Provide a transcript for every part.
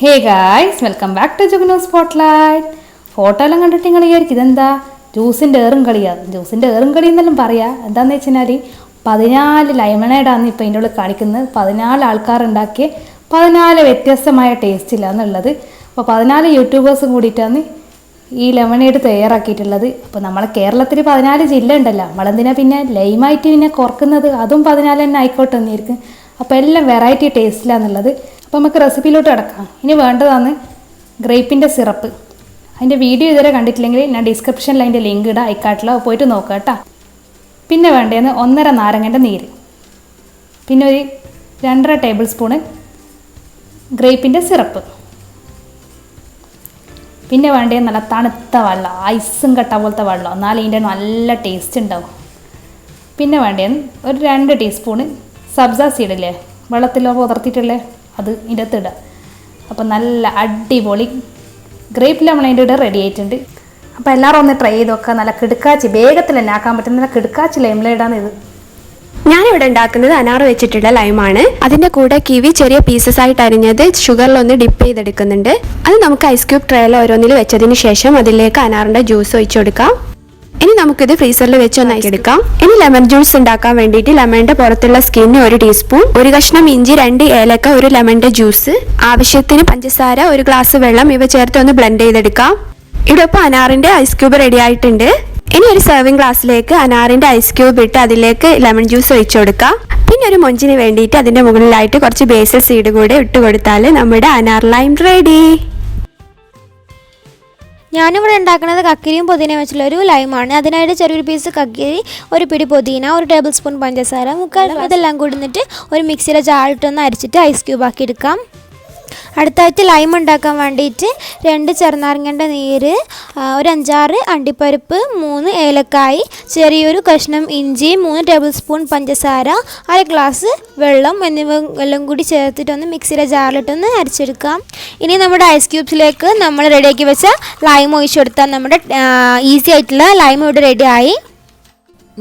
Hey guys, welcome back to Jugunu Spotlight. Photo എല്ലാം കണ്ടിട്ട് നിങ്ങൾ വിചാരിക്കും ഇതെന്താ ജ്യൂസിൻ്റെ ഏറും കളിയാണ്. ജ്യൂസിൻ്റെ ഏറും കളി എന്നെല്ലാം പറയാം. എന്താണെന്ന് വെച്ച് കഴിഞ്ഞാൽ 14 ലെമണേഡാണ് ഇപ്പോൾ ഇതിൻ്റെ ഉള്ളിൽ കാണിക്കുന്നത്. 14 ആൾക്കാരുണ്ടാക്കിയ 14 വ്യത്യസ്തമായ ടേസ്റ്റിലാണെന്നുള്ളത്. അപ്പോൾ 14 യൂട്യൂബേഴ്സും കൂടിയിട്ടാണ് ഈ ലെമണേഡ് തയ്യാറാക്കിയിട്ടുള്ളത്. അപ്പോൾ നമ്മളെ കേരളത്തിൽ 14 ജില്ല ഉണ്ടല്ലോ, നമ്മളെന്തിനാ പിന്നെ ലൈമായിട്ട് പിന്നെ കുറക്കുന്നത്, അതും 14 തന്നെ ആയിക്കോട്ടെ എന്നായിരിക്കും. അപ്പോൾ എല്ലാം വെറൈറ്റി ടേസ്റ്റിലാണെന്നുള്ളത്. അപ്പോൾ നമുക്ക് റെസിപ്പിയിലോട്ട് കിടക്കാം. ഇനി വേണ്ടതാണ് ഗ്രേപ്പിൻ്റെ സിറപ്പ്. അതിൻ്റെ വീഡിയോ ഇതുവരെ കണ്ടിട്ടില്ലെങ്കിൽ ഞാൻ ഡിസ്ക്രിപ്ഷനിൽ അതിൻ്റെ ലിങ്ക് ഇടാം, ഐക്കാട്ടിൽ പോയിട്ട് നോക്കാം കേട്ടോ. പിന്നെ വേണ്ടതെന്ന് 1.5 നാരങ്ങൻ്റെ നീര്, പിന്നെ ഒരു 2.5 ടേബിൾ സ്പൂണ് ഗ്രേപ്പിൻ്റെ സിറപ്പ്, പിന്നെ വേണ്ടത് നല്ല തണുത്ത വെള്ളം, ഐസും കട്ട പോലത്തെ വെള്ളം, എന്നാലും ഇതിൻ്റെ നല്ല ടേസ്റ്റ് ഉണ്ടാവും. പിന്നെ വേണ്ടത് ഒരു 2 ടീസ്പൂണ് സബ്സ സീഡില്ലേ, വെള്ളത്തിൽ പുതർത്തിയിട്ടുള്ളേ, അത് ഇതിൻ്റെ അകത്ത് ഇടുക. അപ്പോൾ നല്ല അടിപൊളി ഗ്രേപ്പ് ലെമണേഡ് റെഡി ആയിട്ടുണ്ട്. അപ്പോൾ എല്ലാവരും ഒന്ന് ട്രൈ ചെയ്ത് നോക്കുക. നല്ല കിടുക്കാച്ചി, വേഗത്തിൽ തന്നെ ആക്കാൻ പറ്റുന്ന നല്ല കിടുക്കാച്ചി ലെമണേഡാണ് ഇത്. ഞാനിവിടെ ഉണ്ടാക്കുന്നത് അനാർ വെച്ചിട്ടുള്ള ലൈമാണ്. അതിൻ്റെ കൂടെ കിവി ചെറിയ പീസസ് ആയിട്ട് അരിഞ്ഞത് ഷുഗറിലൊന്ന് ഡിപ്പ് ചെയ്തെടുക്കുന്നുണ്ട്. അത് നമുക്ക് ഐസ് ക്യൂബ് ട്രേയിൽ ഓരോന്നിൽ വെച്ചതിന് ശേഷം അതിലേക്ക് അനാറിൻ്റെ ജ്യൂസ് ഒഴിച്ചു കൊടുക്കാം. ഇനി നമുക്കിത് ഫ്രീസറിൽ വെച്ച് ഒന്നാക്കി എടുക്കാം. ഇനി ലെമൺ ജ്യൂസ് ഉണ്ടാക്കാൻ വേണ്ടിയിട്ട് ലെമണിന്റെ പുറത്തുള്ള സ്കിന്ന് 1 ടീസ്പൂൺ, 1 കഷ്ണം ഇഞ്ചി, 2 ഏലക്ക, 1 ലെമണിന്റെ ജ്യൂസ്, ആവശ്യത്തിന് പഞ്ചസാര, 1 ഗ്ലാസ് വെള്ളം, ഇവ ചേർത്ത് ഒന്ന് ബ്ലെൻഡ് ചെയ്തെടുക്കാം. ഇവിടെ ഇപ്പോൾ അനാറിന്റെ ഐസ് ക്യൂബ് റെഡി ആയിട്ടുണ്ട്. ഇനി ഒരു സെർവിംഗ് ഗ്ലാസ്സിലേക്ക് അനാറിന്റെ ഐസ് ക്യൂബ് ഇട്ട് അതിലേക്ക് ലെമൺ ജ്യൂസ് ഒഴിച്ചു കൊടുക്കാം. പിന്നെ ഒരു മൊഞ്ചിന് വേണ്ടിയിട്ട് അതിന്റെ മുകളിലായിട്ട് കുറച്ച് ബേസിൽ സീഡ് കൂടെ ഇട്ട് കൊടുത്താൽ നമ്മുടെ അനാർ ലൈം റെഡി. ഞാനിവിടെ ഉണ്ടാക്കുന്നത് കക്കിരിയും പുതിനയും വെച്ചുള്ള ഒരു ലൈമാണ്. അതിനായിട്ട് ചെറിയൊരു പീസ് കക്കിരി, ഒരു പിടി പുതിന, 1 ടേബിൾ സ്പൂൺ പഞ്ചസാര, ഇതെല്ലാം കൂടിന്നിട്ട് ഒരു മിക്സിയിലെ ജാറിട്ടൊന്ന് അരിച്ചിട്ട് ഐസ് ക്യൂബ് ആക്കി എടുക്കാം. അടുത്തായിട്ട് ലൈം ഉണ്ടാക്കാൻ വേണ്ടിയിട്ട് 2 ചെറുനാരങ്ങൻ്റെ നീര്, ഒരു 5-6 അണ്ടിപ്പരിപ്പ്, 3 ഏലക്കായ്, ചെറിയൊരു കഷ്ണം ഇഞ്ചി, 3 ടേബിൾ സ്പൂൺ പഞ്ചസാര, 1 ഗ്ലാസ് വെള്ളം എന്നിവ എല്ലാം കൂടി ചേർത്തിട്ടൊന്ന് മിക്സിയുടെ ജാറിലിട്ടൊന്ന് അരച്ചെടുക്കാം. ഇനി നമ്മുടെ ഐസ് ക്യൂബ്സിലേക്ക് നമ്മൾ റെഡിയാക്കി വെച്ച ലൈം ഒഴിച്ചു കൊടുത്താൽ നമ്മുടെ ഈസി ആയിട്ടുള്ള ലൈം ഇവിടെ റെഡിയായി.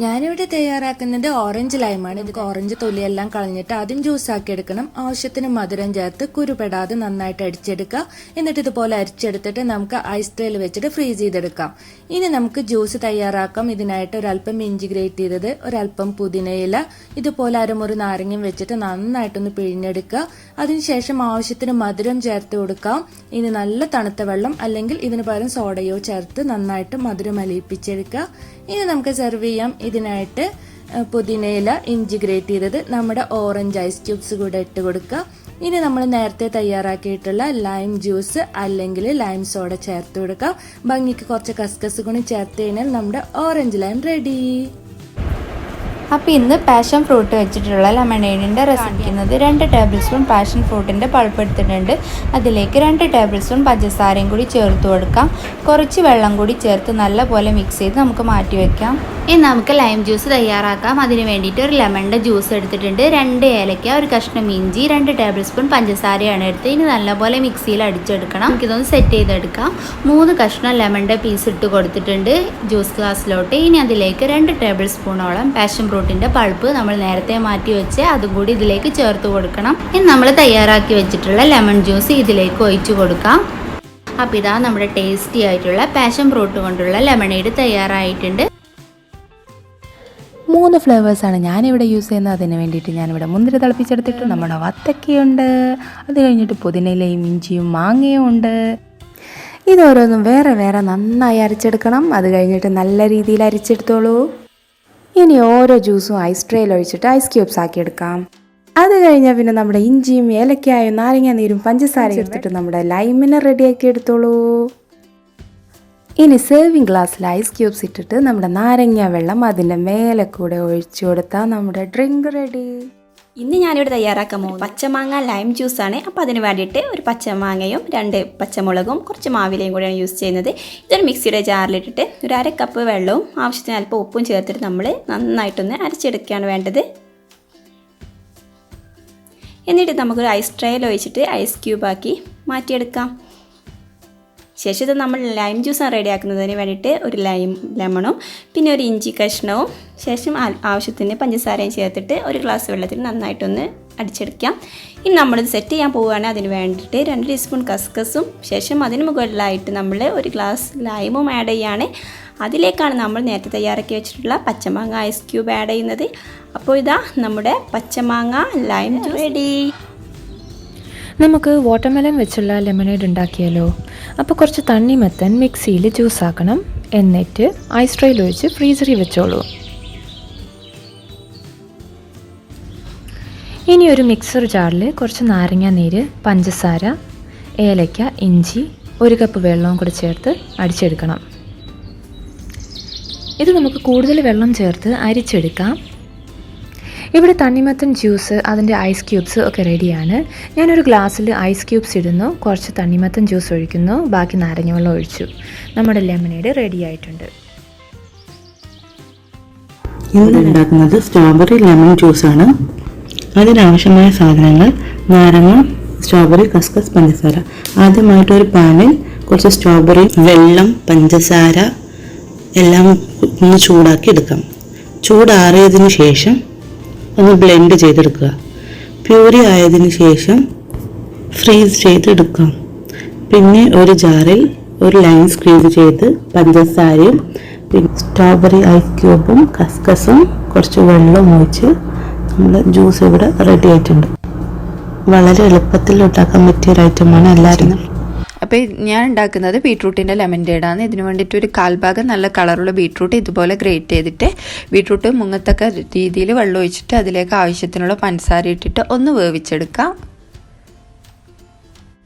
ഞാനിവിടെ തയ്യാറാക്കുന്നത് ഓറഞ്ച് ലൈമാണ്. ഇത് ഓറഞ്ച് തൊലിയെല്ലാം കളഞ്ഞിട്ട് ആദ്യം ജ്യൂസ് ആക്കി എടുക്കണം. ആവശ്യത്തിന് മധുരം ചേർത്ത് കുരുപെടാതെ നന്നായിട്ട് അടിച്ചെടുക്കുക. എന്നിട്ട് ഇതുപോലെ അരിച്ചെടുത്തിട്ട് നമുക്ക് ഐസ് ട്രേയിൽ വെച്ചിട്ട് ഫ്രീസ് ചെയ്തെടുക്കാം. ഇനി നമുക്ക് ജ്യൂസ് തയ്യാറാക്കാം. ഇതിനായിട്ട് ഒരല്പം ഇഞ്ചി ഗ്രേറ്റ് ചെയ്തത്, ഒരല്പം പുതിനയില, ഇതുപോലെ അരമുറി നാരങ്ങയും വെച്ചിട്ട് നന്നായിട്ടൊന്ന് പിഴിഞ്ഞെടുക്കുക. അതിനുശേഷം ആവശ്യത്തിന് മധുരം ചേർത്ത് കൊടുക്കാം. ഇനി നല്ല തണുത്ത വെള്ളം അല്ലെങ്കിൽ ഇതിന് പകരം സോഡയോ ചേർത്ത് നന്നായിട്ട് മധുരം അലിയിപ്പിച്ചെടുക്കുക. ഇനി നമുക്ക് സെർവ് ചെയ്യാം. ഇതിനായിട്ട് പുതിനയില, ഇഞ്ചി ഗ്രേറ്റ് ചെയ്തത്, നമ്മുടെ ഓറഞ്ച് ഐസ് ക്യൂബ്സ് കൂടെ ഇട്ട് കൊടുക്കുക. ഇനി നമ്മൾ നേരത്തെ തയ്യാറാക്കിയിട്ടുള്ള ലൈം ജ്യൂസ് അല്ലെങ്കിൽ ലൈം സോഡ ചേർത്ത് കൊടുക്കുക. ഭംഗിക്ക് കുറച്ച് കസ്കസ് കൂടി ചേർത്ത് കഴിഞ്ഞാൽ നമ്മുടെ ഓറഞ്ച് ലൈം റെഡി. അപ്പോൾ ഇന്ന് പാഷൻ ഫ്രൂട്ട് വെച്ചിട്ടുള്ള ലെമണേഡിൻ്റെ റെസിപ്പിക്കുന്നത് 2 ടേബിൾ സ്പൂൺ പാഷൻ ഫ്രൂട്ടിൻ്റെ പൾപ്പ് എടുത്തിട്ടുണ്ട്. അതിലേക്ക് 2 ടേബിൾ സ്പൂൺ പഞ്ചസാരയും കൂടി ചേർത്ത് കൊടുക്കാം. കുറച്ച് വെള്ളം കൂടി ചേർത്ത് നല്ലപോലെ മിക്സ് ചെയ്ത് നമുക്ക് മാറ്റി വയ്ക്കാം. ഇനി നമുക്ക് ലൈം ജ്യൂസ് തയ്യാറാക്കാം. അതിന് വേണ്ടിയിട്ട് ഒരു ലെമണിൻ്റെ ജ്യൂസ് എടുത്തിട്ടുണ്ട്. 2 ഏലക്ക, 1 കഷ്ണം ഇഞ്ചി, 2 ടേബിൾ സ്പൂൺ പഞ്ചസാരയാണ് എടുത്ത് ഇനി നല്ലപോലെ മിക്സിയിൽ അടിച്ചെടുക്കണം. നമുക്കിതൊന്ന് സെറ്റ് ചെയ്തെടുക്കാം. 3 കഷ്ണം ലെമണിൻ്റെ പീസ് ഇട്ട് കൊടുത്തിട്ടുണ്ട് ജ്യൂസ് ഗ്ലാസ്സിലോട്ട്. ഇനി അതിലേക്ക് 2 ടേബിൾ സ്പൂണോളം പാഷൻ ഫ്രൂട്ടിൻ്റെ പൾപ്പ് നമ്മൾ നേരത്തെ മാറ്റി വെച്ച് അതും കൂടി ഇതിലേക്ക് ചേർത്ത് കൊടുക്കണം. ഇനി നമ്മൾ തയ്യാറാക്കി വെച്ചിട്ടുള്ള ലെമൺ ജ്യൂസ് ഇതിലേക്ക് ഒഴിച്ചു കൊടുക്കാം. അപ്പോൾ ഇതാ നമ്മുടെ ടേസ്റ്റി ആയിട്ടുള്ള പാഷൻ ഫ്രൂട്ട് കൊണ്ടുള്ള ലെമണേഡ് തയ്യാറായിട്ടുണ്ട്. 3 ഫ്ലേവേഴ്സാണ് ഞാനിവിടെ യൂസ് ചെയ്യുന്നത്. അതിന് വേണ്ടിയിട്ട് ഞാനിവിടെ മുന്തിരി തിളപ്പിച്ചെടുത്തിട്ട് നമ്മുടെ വത്തക്കയുണ്ട്, അത് കഴിഞ്ഞിട്ട് പുതിനയിലയും ഇഞ്ചിയും മാങ്ങയും ഉണ്ട്. ഇതോരോന്നും വേറെ വേറെ നന്നായി അരച്ചെടുക്കണം. അത് കഴിഞ്ഞിട്ട് നല്ല രീതിയിൽ അരിച്ചെടുത്തോളൂ. ഇനി ഓരോ ജ്യൂസും ഐസ് ട്രേയിൽ ഒഴിച്ചിട്ട് ഐസ് ക്യൂബ്സ് ആക്കി എടുക്കാം. അത് കഴിഞ്ഞാൽ പിന്നെ നമ്മുടെ ഇഞ്ചിയും ഏലക്കായും നാരങ്ങ നീരും പഞ്ചസാരയും എടുത്തിട്ട് നമ്മുടെ ലൈമിനെ റെഡിയാക്കി എടുത്തോളൂ. ഇനി സെർവിങ് ഗ്ലാസ്സിൽ ഐസ് ക്യൂബ്സ് ഇട്ടിട്ട് നമ്മുടെ നാരങ്ങ വെള്ളം അതിൻ്റെ മേലെ കൂടെ ഒഴിച്ചു കൊടുത്താൽ നമ്മുടെ ഡ്രിങ്ക് റെഡി. ഇന്ന് ഞാനിവിടെ തയ്യാറാക്കാൻ പോകുന്നത് പച്ചമാങ്ങ ലൈം ജ്യൂസാണ്. അപ്പോൾ അതിന് വേണ്ടിയിട്ട് ഒരു പച്ചമാങ്ങയും 2 പച്ചമുളകും കുറച്ച് മാവിലയും കൂടെയാണ് യൂസ് ചെയ്യുന്നത്. ഇതൊരു മിക്സിയുടെ ജാറിലിട്ടിട്ട് ഒരു 1/2 കപ്പ് വെള്ളവും ആവശ്യത്തിന് അല്പം ഉപ്പും ചേർത്തിട്ട് നമ്മൾ നന്നായിട്ടൊന്ന് അരച്ചെടുക്കുകയാണ് വേണ്ടത്. എന്നിട്ട് നമുക്കൊരു ഐസ് ട്രേയിൽ ഒഴിച്ചിട്ട് ഐസ് ക്യൂബാക്കി മാറ്റിയെടുക്കാം. ശേഷം ഇത് നമ്മൾ ലൈം ജ്യൂസാണ് റെഡിയാക്കുന്നതിന് വേണ്ടിയിട്ട് ഒരു ലെമണും പിന്നെ ഒരു ഇഞ്ചി കഷ്ണവും ശേഷം ആവശ്യത്തിന് പഞ്ചസാരയും ചേർത്തിട്ട് 1 ഗ്ലാസ് വെള്ളത്തിൽ നന്നായിട്ടൊന്ന് അടിച്ചെടുക്കാം. ഇനി നമ്മളിത് സെറ്റ് ചെയ്യാൻ പോവുകയാണ്. അതിന് വേണ്ടിയിട്ട് 2 ടീസ്പൂൺ കസ്കസും ശേഷം അതിന് മുകളിലായിട്ട് നമ്മൾ ഒരു ഗ്ലാസ് ലൈമും ആഡ് ചെയ്യുകയാണ്. അതിലേക്കാണ് നമ്മൾ നേരത്തെ തയ്യാറാക്കി വെച്ചിട്ടുള്ള പച്ചമാങ്ങ ഐസ് ക്യൂബ് ആഡ് ചെയ്യുന്നത്. അപ്പോൾ ഇതാ നമ്മുടെ പച്ചമാങ്ങ ലൈം ജ്യൂസ് റെഡി. നമുക്ക് വാട്ടർമെലൺ വെച്ചുള്ള ലെമണേഡ് ഉണ്ടാക്കിയാലോ? അപ്പോൾ കുറച്ച് തണ്ണിമത്തൻ മിക്സിയിൽ ജ്യൂസ് ആക്കണം. എന്നിട്ട് ഐസ് ട്രേയിൽ ഒഴിച്ച് ഫ്രീസറിൽ വെച്ചോളൂ. ഇനി ഒരു മിക്സർ ജാറിൽ കുറച്ച് നാരങ്ങ നീര്, പഞ്ചസാര, ഏലക്ക, ഇഞ്ചി, 1 കപ്പ് വെള്ളവും കൂടി ചേർത്ത് അടിച്ചെടുക്കണം. ഇത് നമുക്ക് കൂടുതൽ വെള്ളം ചേർത്ത് അരിച്ചെടുക്കാം. ഇവിടെ തണ്ണിമത്തൻ ജ്യൂസ്, അതിൻ്റെ ഐസ് ക്യൂബ്സ് ഒക്കെ റെഡിയാണ്. ഞാനൊരു ഗ്ലാസ്സിൽ ഐസ് ക്യൂബ്സ് ഇടുന്നു, കുറച്ച് തണ്ണിമത്തൻ ജ്യൂസ് ഒഴിക്കുന്നു, ബാക്കി നാരങ്ങ വെള്ളം ഒഴിച്ചു. നമ്മുടെ ലെമണേഡ് റെഡി ആയിട്ടുണ്ട്. ഇന്ന് ഉണ്ടാക്കുന്നത് സ്ട്രോബെറി ലെമൺ ജ്യൂസാണ്. അതിനാവശ്യമായ സാധനങ്ങൾ: നാരങ്ങ, സ്ട്രോബെറി, കസ്കസ്, പഞ്ചസാര. ആദ്യമായിട്ട് ഒരു പാനിൽ കുറച്ച് സ്ട്രോബെറി, വെള്ളം, പഞ്ചസാര എല്ലാം ഒന്ന് ചൂടാക്കി എടുക്കാം. ചൂടാറിയതിന് ശേഷം ഒന്ന് ബ്ലെൻഡ് ചെയ്തെടുക്കുക. പ്യൂരി ആയതിനു ശേഷം ഫ്രീസ് ചെയ്തെടുക്കാം. പിന്നെ ഒരു ജാറിൽ ഒരു ലൈം സ്ക്വീസ് ചെയ്ത് പഞ്ചസാരയും പിന്നെ സ്ട്രോബെറി ഐസ് ക്യൂബും കസ്കസും കുറച്ച് വെള്ളവും ഒഴിച്ച് നമ്മുടെ ജ്യൂസ് ഇവിടെ റെഡി ആയിട്ടുണ്ട്. വളരെ എളുപ്പത്തിൽ ഉണ്ടാക്കാൻ പറ്റിയ ഒരു ഐറ്റമാണ് എല്ലാവരും. അപ്പോൾ ഞാൻ ഉണ്ടാക്കുന്നത് ബീട്രൂട്ടിൻ്റെ ലെമൻഡേഡാണ്. ഇതിന് വേണ്ടിയിട്ട് ഒരു 1/4 ഭാഗം നല്ല കളറുള്ള ബീട്രൂട്ട് ഇതുപോലെ ഗ്രേറ്റ് ചെയ്തിട്ട് ബീട്രൂട്ട് മുങ്ങത്തക്ക രീതിയിൽ വെള്ളം ഒഴിച്ചിട്ട് അതിലേക്ക് ആവശ്യത്തിനുള്ള പഞ്ചസാര ഇട്ടിട്ട് ഒന്ന് വേവിച്ചെടുക്കാം.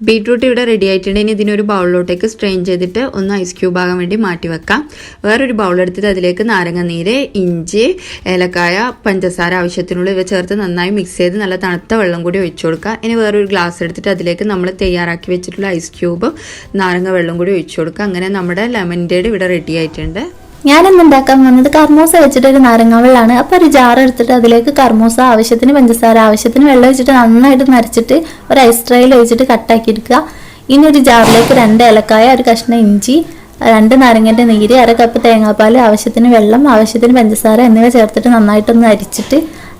ബീട്രൂട്ട് ഇവിടെ റെഡി ആയിട്ടുണ്ട്. ഇനി ഇതിനൊരു ബൗളിലോട്ടേക്ക് സ്ട്രെയിൻ ചെയ്തിട്ട് ഒന്ന് ഐസ് ക്യൂബ് ആകാൻ വേണ്ടി മാറ്റി വെക്കാം. വേറൊരു ബൗൾ എടുത്തിട്ട് അതിലേക്ക് നാരങ്ങ നീര്, ഇഞ്ചി, ഏലക്കായ, പഞ്ചസാര ആവശ്യത്തിനുള്ള ഇവ ചേർത്ത് നന്നായി മിക്സ് ചെയ്ത് നല്ല തണുത്ത വെള്ളം കൂടി ഒഴിച്ചു കൊടുക്കുക. ഇനി വേറൊരു ഗ്ലാസ് എടുത്തിട്ട് അതിലേക്ക് നമ്മൾ തയ്യാറാക്കി വെച്ചിട്ടുള്ള ഐസ് ക്യൂബും നാരങ്ങ വെള്ളം കൂടി ഒഴിച്ചു കൊടുക്കുക. അങ്ങനെ നമ്മുടെ ലെമൻഡേഡ് ഇവിടെ റെഡി ആയിട്ടുണ്ട്. ഞാനിന്ന് ഉണ്ടാക്കാൻ വന്നത് കർമൂസ വെച്ചിട്ട് ഒരു നാരങ്ങ വെള്ളമാണ്. അപ്പോൾ ഒരു ജാർ എടുത്തിട്ട് അതിലേക്ക് കർമൂസ, ആവശ്യത്തിന് പഞ്ചസാര, ആവശ്യത്തിന് വെള്ളം ഒഴിച്ചിട്ട് നന്നായിട്ട് നരച്ചിട്ട് ഒരു ഐസ് ട്രേയിൽ ഒഴിച്ചിട്ട് കട്ടാക്കി എടുക്കുക. ഇനി ഒരു ജാറിലേക്ക് 2 ഏലക്കായ, ഒരു കഷ്ണം ഇഞ്ചി, 2 നാരങ്ങൻ്റെ നീര്, 1/2 കപ്പ് തേങ്ങാപ്പാൽ, ആവശ്യത്തിന് വെള്ളം, ആവശ്യത്തിന് പഞ്ചസാര എന്നിവ ചേർത്തിട്ട് നന്നായിട്ടൊന്ന്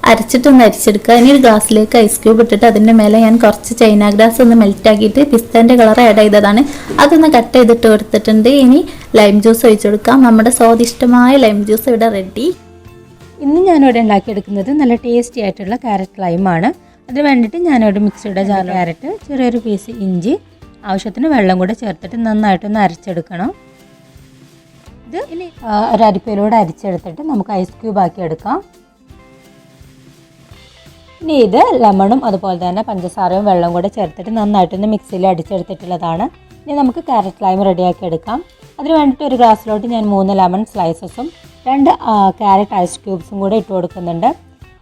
അരിച്ചിട്ടൊന്ന് അരിച്ചെടുക്കുക. ഇനി ഒരു ഗ്ലാസ്സിലേക്ക് ഐസ് ക്യൂബ് ഇട്ടിട്ട് അതിൻ്റെ മേലെ ഞാൻ കുറച്ച് ചൈന ഗ്രാസ് ഒന്ന് മെൽറ്റ് ആക്കിയിട്ട് പിസ്തേൻ്റെ കളർ ആഡ് ചെയ്തതാണ്, അതൊന്ന് കട്ട് ചെയ്തിട്ട് കൊടുത്തിട്ടുണ്ട്. ഇനി ലൈം ജ്യൂസ് ഒഴിച്ചു കൊടുക്കാം. നമ്മുടെ സ്വാദിഷ്ടമായ ലൈം ജ്യൂസ് ഇവിടെ റെഡി. ഇന്ന് ഞാനിവിടെ ഉണ്ടാക്കിയെടുക്കുന്നത് നല്ല ടേസ്റ്റി ആയിട്ടുള്ള ക്യാരറ്റ് ലൈമാണ്. അതിന് വേണ്ടിയിട്ട് ഞാനിവിടെ മിക്സിയുടെ ജാറിൽ ക്യാരറ്റ്, ചെറിയൊരു പീസ് ഇഞ്ചി, ആവശ്യത്തിന് വെള്ളം കൂടെ ചേർത്തിട്ട് നന്നായിട്ടൊന്ന് അരച്ചെടുക്കണം. ഇത് ഒരു അരിപ്പയിലൂടെ അരിച്ചെടുത്തിട്ട് നമുക്ക് ഐസ് ക്യൂബ് ആക്കി എടുക്കാം. ഇനി ഇത് ലെമണും അതുപോലെ തന്നെ പഞ്ചസാരയും വെള്ളം കൂടെ ചേർത്തിട്ട് നന്നായിട്ടൊന്ന് മിക്സിയിൽ അടിച്ചെടുത്തിട്ടുള്ളതാണ്. ഇനി നമുക്ക് ക്യാരറ്റ് ലൈം റെഡിയാക്കി എടുക്കാം. അതിന് വേണ്ടിയിട്ട് ഒരു ഗ്ലാസ്സിലോട്ട് ഞാൻ 3 ലെമൺ സ്ലൈസസും 2 ക്യാരറ്റ് ഐസ് ക്യൂബ്സും കൂടെ ഇട്ട് കൊടുക്കുന്നുണ്ട്.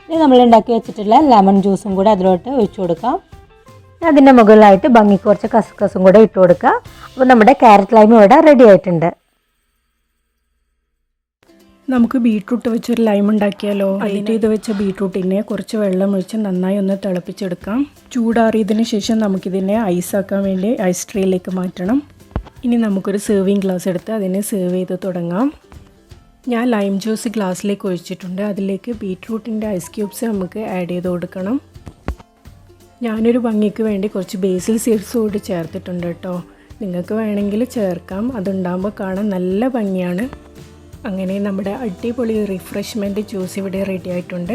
ഇനി നമ്മൾ ഉണ്ടാക്കി വെച്ചിട്ടുള്ള ലെമൺ ജ്യൂസും കൂടെ അതിലോട്ട് ഒഴിച്ചു കൊടുക്കാം. അതിൻ്റെ മുകളിലായിട്ട് ഭംഗിക്ക് കുറച്ച് കസ്കസും കൂടെ ഇട്ട് കൊടുക്കുക. അപ്പോൾ നമ്മുടെ ക്യാരറ്റ് ലൈം ഇവിടെ റെഡി ആയിട്ടുണ്ട്. നമുക്ക് ബീട്രൂട്ട് വെച്ചൊരു ലൈം ഉണ്ടാക്കിയാലോ? അതിൻ്റെ ഇത് വെച്ച ബീട്രൂട്ടിനെ കുറച്ച് വെള്ളം ഒഴിച്ച് നന്നായി ഒന്ന് തിളപ്പിച്ചെടുക്കാം. ചൂടാറിയതിന് ശേഷം നമുക്കിതിനെ ഐസാക്കാൻ വേണ്ടി ഐസ് ട്രേയിലേക്ക് മാറ്റണം. ഇനി നമുക്കൊരു സെർവിങ് ഗ്ലാസ് എടുത്ത് അതിനെ സെർവ് ചെയ്ത് തുടങ്ങാം. ഞാൻ ലൈം ജ്യൂസ് ഗ്ലാസ്സിലേക്ക് ഒഴിച്ചിട്ടുണ്ട്. അതിലേക്ക് ബീട്രൂട്ടിൻ്റെ ഐസ് ക്യൂബ്സ് നമുക്ക് ആഡ് ചെയ്ത് കൊടുക്കണം. ഞാനൊരു ഭംഗിക്ക് വേണ്ടി കുറച്ച് ബേസിൽ സീഡ്സ് കൂടി ചേർത്തിട്ടുണ്ട് കേട്ടോ. നിങ്ങൾക്ക് വേണമെങ്കിൽ ചേർക്കാം. അതുണ്ടാകുമ്പോൾ കാണാൻ നല്ല ഭംഗിയാണ്. അങ്ങനെ നമ്മുടെ അടിപൊളി റിഫ്രഷ്മെൻറ്റ് ജ്യൂസ് ഇവിടെ റെഡി ആയിട്ടുണ്ട്.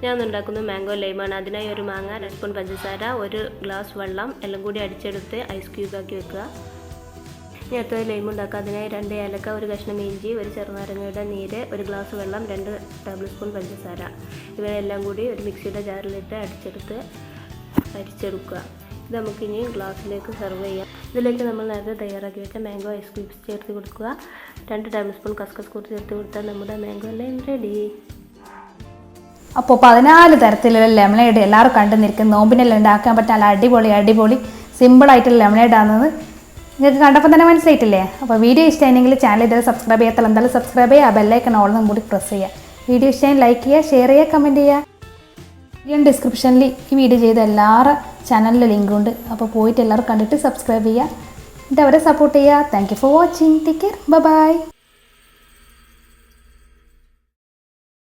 ഞാൻ ഉണ്ടാക്കുന്നത് മാംഗോ ലൈമാണ്. അതിനായി ഒരു മാങ്ങ, 2 സ്പൂൺ പഞ്ചസാര, 1 ഗ്ലാസ് വെള്ളം എല്ലാം കൂടി അടിച്ചെടുത്ത് ഐസ് ക്യൂബാക്കി വെക്കുക. ഇനി അടുത്തത് ലൈം ഉണ്ടാക്കുക. അതിനായി 2 ഏലക്ക, 1 കഷ്ണം ഇഞ്ചി, 1 ചെറുനാരങ്ങയുടെ നീര്, 1 ഗ്ലാസ് വെള്ളം, 2 ടേബിൾ സ്പൂൺ പഞ്ചസാര ഇവയെല്ലാം കൂടി ഒരു മിക്സിയുടെ ജാറിലിട്ട് അരിച്ചെടുക്കുക. ഇത് നമുക്കിനി ഗ്ലാസ്സിലേക്ക് സെർവ് ചെയ്യാം. ഇതിലേക്ക് നമ്മൾ നേരത്തെ തയ്യാറാക്കി വെച്ച മാംഗോ ഐസ് ക്യൂബ്സ് ചേർത്ത് കൊടുക്കുക. 2 ടേബിൾ സ്പൂൺ കസ്കസ് കൂടി ചേർത്ത് കൊടുത്താൽ നമ്മുടെ മാംഗോ ലൈം റെഡി. അപ്പോൾ 14 തരത്തിലുള്ള ലെമണേഡ് എല്ലാവരും കണ്ടു നിൽക്കും. നോമ്പിനെല്ലാം ഉണ്ടാക്കാൻ പറ്റുന്ന നല്ല അടിപൊളി സിമ്പിളായിട്ടുള്ള ലെമണേഡാണെന്ന് നിങ്ങൾക്ക് കണ്ടപ്പോൾ തന്നെ മനസ്സിലായിട്ടില്ലേ? അപ്പോൾ വീഡിയോ ഇഷ്ടമായെങ്കിൽ ചാനൽ ഇതുവരെ സബ്സ്ക്രൈബ് ചെയ്യാത്ത എന്തായാലും സബ്സ്ക്രൈബ് ചെയ്യുക. ബെല്ലൈക്കൺ ഓളും കൂടി പ്രസ് ചെയ്യുക. വീഡിയോ ഇഷ്ടമായി ലൈക്ക് ചെയ്യുക, ഷെയർ ചെയ്യുക, കമൻറ്റ് ചെയ്യുക. ഡിസ്ക്രിപ്ഷനിൽ ഈ വീഡിയോ ചെയ്ത എല്ലാവരുടെ ചാനലിലെ ലിങ്ക് ഉണ്ട്. അപ്പോൾ പോയിട്ട് എല്ലാവരും കണ്ടിട്ട് സബ്സ്ക്രൈബ് ചെയ്യുക. എന്നിട്ട് അവരെ സപ്പോർട്ട് ചെയ്യുക. Thank you for watching. Take care. By.